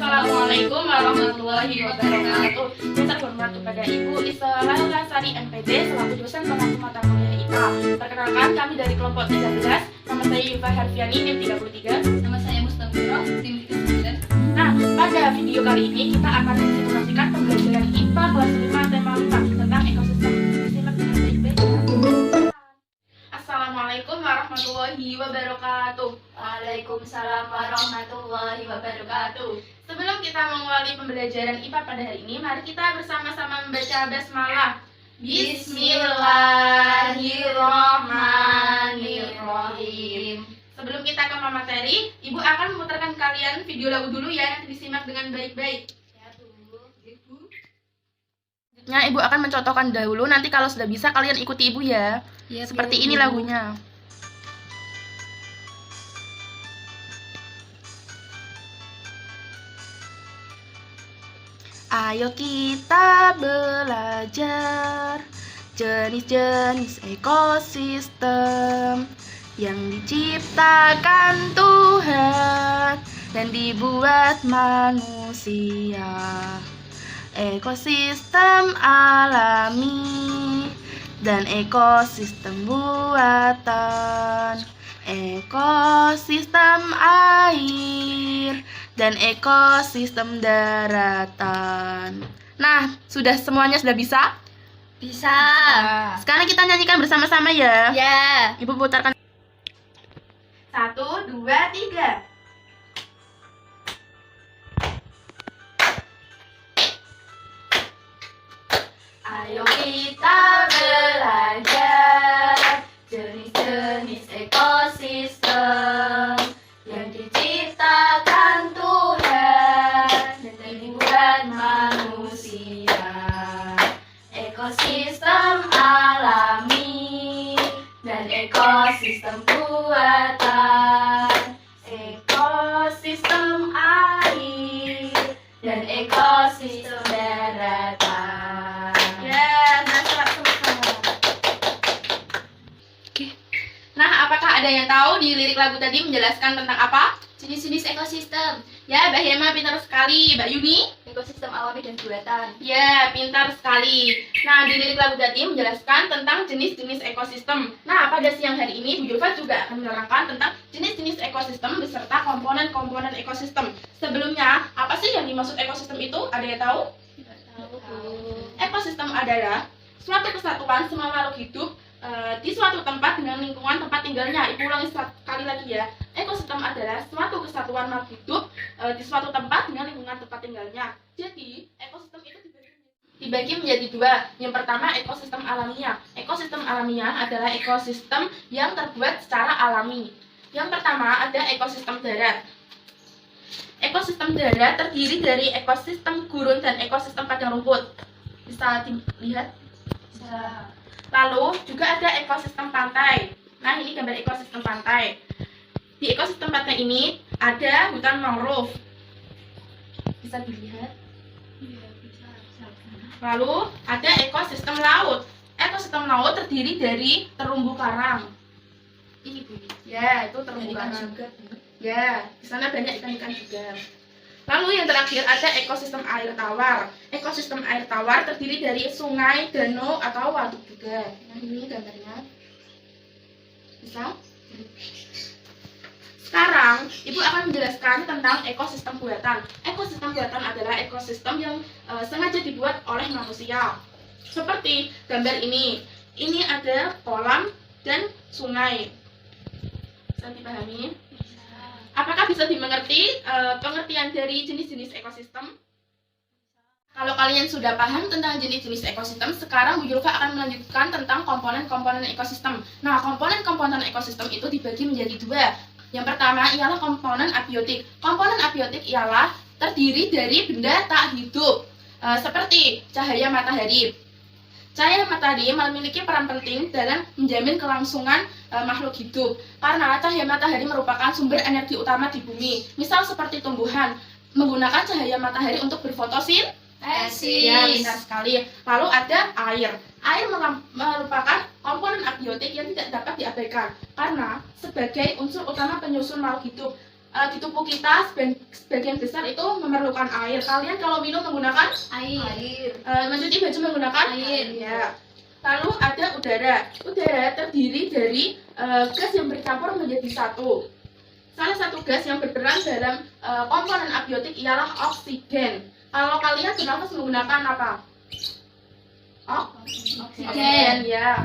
Assalamualaikum warahmatullahi wabarakatuh. Yang terhormat kepada Ibu Isla Sari MPD selaku dosen pengampu mata kuliah IPA. Perkenalkan, kami dari kelompok 13. Nama saya Yufa Harfiani, NIM 33. Nama saya Mustafiro, NIM 39. Nah, pada video kali ini kita akan mensimulasikan pembelajaran IPA kelas 5 tema 5 tentang ekosistem. Disimak dengan baik-baik ya. Assalamualaikum warahmatullahi wabarakatuh. Waalaikumsalam warahmatullahi wabarakatuh. Sebelum kita mengawali pembelajaran IPA pada hari ini, mari kita bersama-sama membaca basmalah. Bismillahirrahmanirrahim. Sebelum kita ke materi, Ibu akan memutarkan kalian video lagu dulu ya, nanti disimak dengan baik-baik. Ya, Bu. Ibu. Selanjutnya Ibu akan mencontohkan dahulu, nanti kalau sudah bisa kalian ikuti Ibu ya. Ya, Seperti Bu. ini lagunya. Ayo kita belajar jenis-jenis ekosistem yang diciptakan Tuhan dan dibuat manusia. Ekosistem alami dan ekosistem buatan, ekosistem air dan ekosistem daratan. Nah, semuanya sudah bisa? Bisa. Sekarang kita nyanyikan bersama-sama ya. Ya. Ibu putarkan. 1, 2, 3. Ayo kita belajar jenis-jenis ekosistem yang diciptakan Tuhan dan dibuat manusia. Ekosistem alami dan ekosistem buatan, ekosistem air dan ekosistem daratan. Ya, sama-sama. Oke. Nah, apakah ada yang tahu di lirik lagu tadi menjelaskan tentang apa? Jenis-jenis ekosistem, Ya, Mbak Hema pintar sekali. Mbak Yuni? ekosistem alami dan buatan. Ya, pintar sekali. Nah, di lirik lagu tadi menjelaskan tentang jenis-jenis ekosistem. Nah, pada siang hari ini Bu Julfa juga akan menerangkan tentang jenis-jenis ekosistem beserta komponen-komponen ekosistem. Sebelumnya, apa sih yang dimaksud ekosistem itu? Ada yang tahu? Ekosistem adalah suatu kesatuan semua makhluk hidup di suatu tempat dengan lingkungan tempat tinggalnya. Ibu ulangi sekali lagi ya. Ekosistem adalah suatu kesatuan makhluk hidup di suatu tempat dengan lingkungan tempat tinggalnya. Jadi, ekosistem itu dibagi menjadi dua. Yang pertama, ekosistem alamiah. Ekosistem alamiah adalah ekosistem yang terbuat secara alami. Yang pertama, ada ekosistem darat. Ekosistem darat terdiri dari ekosistem gurun dan ekosistem padang rumput. Bisa dilihat? Bisa. Lalu juga ada ekosistem pantai. Nah, ini gambar ekosistem pantai. Di ekosistem pantai ini ada hutan mangrove. Bisa dilihat? Iya, bisa. Lalu ada ekosistem laut. Ekosistem laut terdiri dari terumbu karang. Ini Bu. Ya, itu terumbu Ikan karang. juga, Bu. Ya, di sana banyak ikan-ikan juga. Lalu yang terakhir ada ekosistem air tawar. Ekosistem air tawar terdiri dari sungai, danau, atau waduk juga. Nah, ini gambarnya. Bisa? Sekarang, Ibu akan menjelaskan tentang ekosistem buatan. Ekosistem buatan adalah ekosistem yang sengaja dibuat oleh manusia. Seperti gambar ini. Ini ada kolam dan sungai. Bisa dipahami? Apakah bisa dimengerti pengertian dari jenis-jenis ekosistem? Kalau kalian sudah paham tentang jenis-jenis ekosistem, sekarang Bu Julfa akan melanjutkan tentang komponen-komponen ekosistem. Nah, komponen-komponen ekosistem itu dibagi menjadi dua. Yang pertama ialah komponen abiotik. Komponen abiotik ialah terdiri dari benda tak hidup, seperti cahaya matahari. Cahaya matahari memiliki peran penting dalam menjamin kelangsungan makhluk hidup karena cahaya matahari merupakan sumber energi utama di bumi. Misal seperti tumbuhan menggunakan cahaya matahari untuk berfotosintesis. Ya, benar sekali. Lalu ada air. Air merupakan komponen abiotik yang tidak dapat diabaikan karena sebagai unsur utama penyusun makhluk hidup. di tubuh kita sebagian besar itu memerlukan air. Kalian kalau minum menggunakan Air. mencuci baju menggunakan Air. Ya. Lalu ada udara. Udara terdiri dari gas yang bercampur menjadi satu. Salah satu gas yang berperan dalam komponen abiotik ialah oksigen. Kalau kalian bernafas menggunakan apa? Oksigen, ya.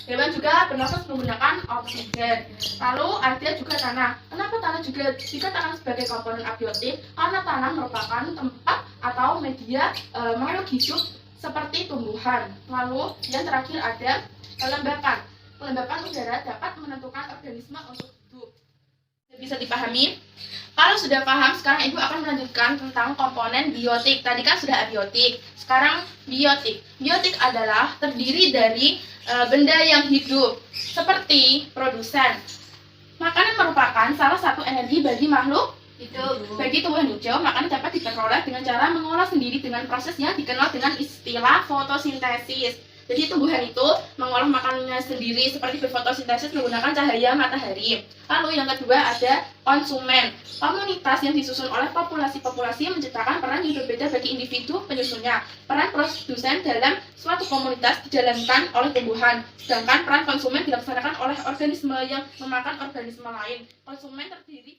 Hewan juga bernafas menggunakan oksigen. Lalu ada juga tanah. Kenapa tanah juga dikatakan sebagai komponen abiotik? Karena tanah merupakan tempat atau media makhluk hidup seperti tumbuhan. Lalu yang terakhir ada kelembapan. Kelembapan udara dapat menentukan organisme untuk hidup. Bisa dipahami? Kalau sudah paham, sekarang Ibu akan melanjutkan tentang komponen biotik. Tadi kan sudah abiotik, sekarang biotik. Biotik adalah terdiri dari benda yang hidup, seperti produsen. Makanan merupakan salah satu energi bagi makhluk hidup. Bagi tumbuhan hijau, makanan dapat diperoleh dengan cara mengolah sendiri dengan proses yang dikenal dengan istilah fotosintesis. Jadi tumbuhan itu mengolah makanannya sendiri seperti berfotosintesis menggunakan cahaya matahari. Lalu yang kedua ada konsumen. Komunitas yang disusun oleh populasi-populasi yang menciptakan peran yang berbeda bagi individu penyusunnya. Peran produsen dalam suatu komunitas dijalankan oleh tumbuhan, sedangkan peran konsumen dilaksanakan oleh organisme yang memakan organisme lain. Konsumen terdiri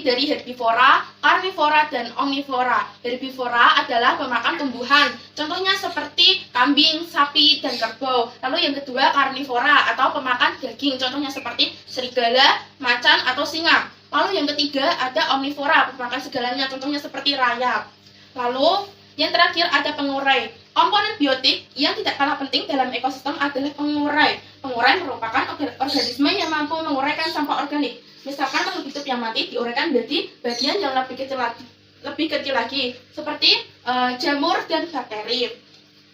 dari herbivora, karnivora, dan omnivora. Herbivora adalah pemakan tumbuhan, contohnya seperti kambing, sapi, dan kerbau. Lalu yang kedua karnivora atau pemakan daging, contohnya seperti serigala, macan, atau singa. Lalu yang ketiga ada omnivora, pemakan segalanya, contohnya seperti rayap. Lalu yang terakhir ada pengurai. Komponen biotik yang tidak kalah penting dalam ekosistem adalah pengurai. Pengurai merupakan organisme yang mampu menguraikan sampah organik. Misalkan makhluk hidup yang mati diuraikan menjadi bagian yang lebih kecil lagi, seperti jamur dan bakteri.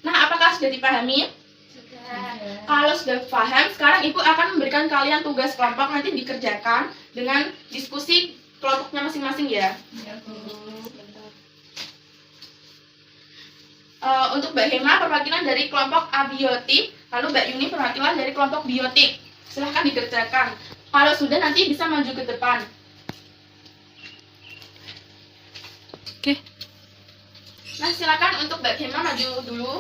Nah, apakah sudah dipahami? Sudah. Kalau sudah paham, sekarang Ibu akan memberikan kalian tugas kelompok, nanti dikerjakan dengan diskusi kelompoknya masing-masing ya. Untuk Mbak Hema perwakilan dari kelompok abiotik, lalu Mbak Yuni perwakilan dari kelompok biotik. Silahkan dikerjakan. Kalau sudah nanti bisa maju ke depan. Oke. Nah, silakan untuk Mbak Hema maju dulu.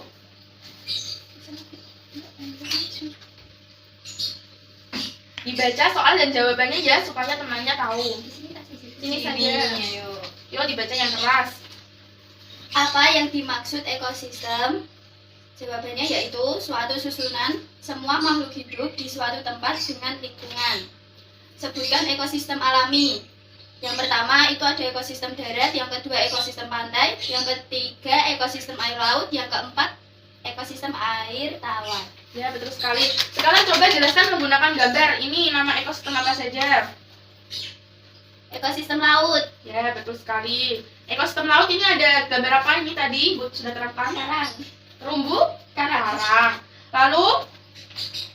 Dibaca soal dan jawabannya ya supaya temannya tahu. Sini saja. Yuk dibaca yang keras. Apa yang dimaksud ekosistem? Jawabannya yaitu suatu susunan semua makhluk hidup di suatu tempat dengan lingkungan. Sebutkan ekosistem alami. Yang pertama itu ada ekosistem darat, yang kedua ekosistem pantai, yang ketiga ekosistem air laut, yang keempat ekosistem air tawar. Ya, betul sekali. Sekarang coba jelaskan menggunakan gambar. Ini nama ekosistem apa saja? Ekosistem laut. Ya, betul sekali. Ekosistem laut ini ada gambar apa ini tadi? Bu sudah terangkan. Karang. Terumbu karang. Lalu,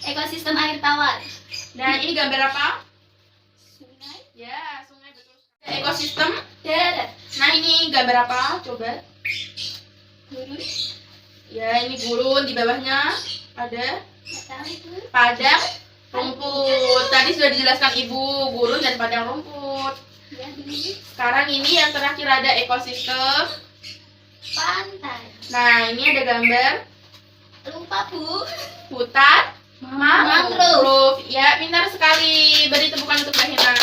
Ekosistem air tawar. nah ini gambar apa? Sungai. Ya, sungai betul. Ekosistem. Darat. Nah, ini gambar apa? Coba. Gurun. Ya, ini gurun, di bawahnya ada Nggak tahu itu. padang rumput. Tadi sudah dijelaskan Ibu, gurun dan padang rumput. Ya, ini Sekarang ini yang terakhir ada ekosistem. pantai. Nah, ini ada gambar Lupa, Bu. hutan Mangrove. mangrove. Ya, pintar sekali. Beri tepukan untuk Mbak Hina.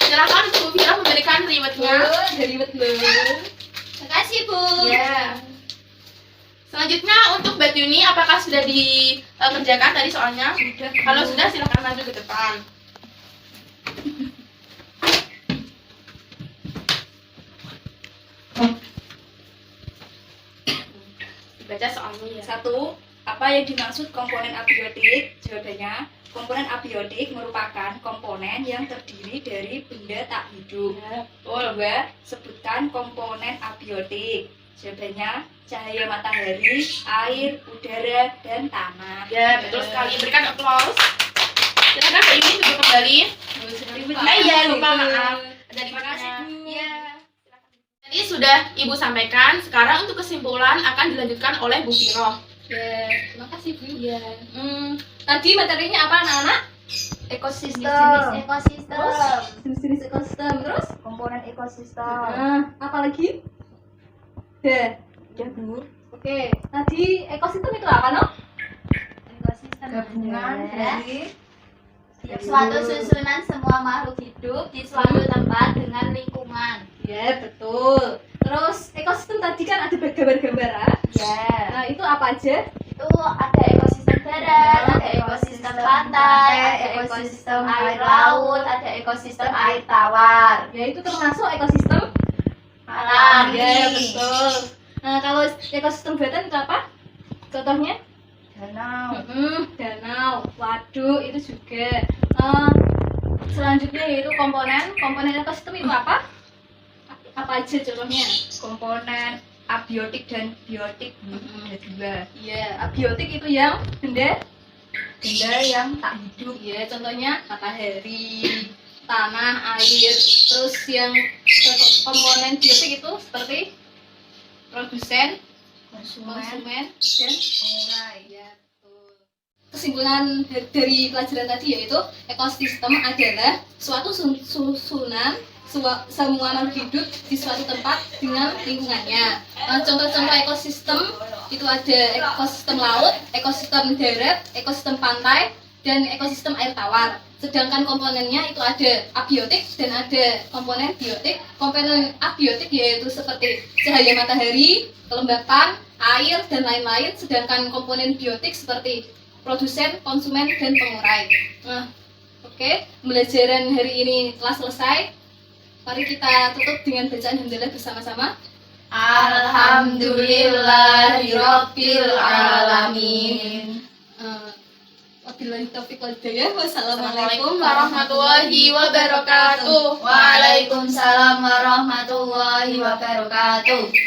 Silakan untuk Bu Vira memberikan rewardnya. Ribet loh. Makasih, Bu. Ya. Selanjutnya untuk Mbak Yuni, apakah sudah dikerjakan tadi soalnya? Sudah. Kalau sudah, silakan maju ke depan. Baca soalnya ya. 1. Apa yang dimaksud komponen abiotik? Jawabannya, komponen abiotik merupakan komponen yang terdiri dari benda tak hidup. Ya, Betul. 2. Sebutkan komponen abiotik. Jawabannya, cahaya matahari, air, udara, dan tanah. ya, betul sekali. Berikan aplaus. Silakan Mbak Yuni duduk kembali. Iya, lupa, maaf. Ada di Terima kasih, mana? Bu. Iya. Tadi sudah Ibu sampaikan, sekarang untuk kesimpulan akan dilanjutkan oleh Bu Viro. Ya, terima kasih, Bu. Iya. Tadi materinya apa, anak-anak? jenis-jenis ekosistem, jenis-jenis ekosistem. Terus komponen ekosistem. apa lagi? Udah Bu. Oke, tadi ekosistem itu apa no? Ekosistem Gabungan dari suatu susunan semua makhluk hidup di suatu tempat dengan lingkungan. ya betul. Terus ekosistem tadi kan ada gambar-gambaran. Ya, Nah itu apa aja? itu ada ekosistem darat, ada ekosistem pantai, ada ekosistem air laut, ada ekosistem air tawar. Ya itu termasuk ekosistem Alam. Ya betul. Nah kalau ekosistem buatan itu apa? Contohnya? Danau. Danau, waduk itu juga. Selanjutnya yaitu komponen ekosistem itu apa? Apa aja contohnya? Komponen abiotik dan biotik ada dua. Iya, abiotik itu yang benda Yang tak hidup. Iya, contohnya matahari, tanah, air. Terus yang komponen biotik itu seperti produsen, konsumen, dan pengurai. Ya, betul. Kesimpulan dari pelajaran tadi yaitu ekosistem adalah suatu susunan semua makhluk hidup di suatu tempat dengan lingkungannya. Contoh-contoh ekosistem itu ada ekosistem laut, ekosistem darat, ekosistem pantai, dan ekosistem air tawar. Sedangkan komponennya itu ada abiotik dan ada komponen biotik. Komponen abiotik yaitu seperti cahaya matahari, kelembapan, air, dan lain-lain. Sedangkan komponen biotik seperti produsen, konsumen, dan pengurai. Nah, oke, pembelajaran hari ini telah selesai. Mari kita tutup dengan bacaan hamdalah bersama-sama. Alhamdulillahirabbil alamin. Wabillahi taufiq wal hidayah. Assalamualaikum Wassalamualaikum warahmatullahi wabarakatuh. Waalaikumsalam warahmatullahi wabarakatuh.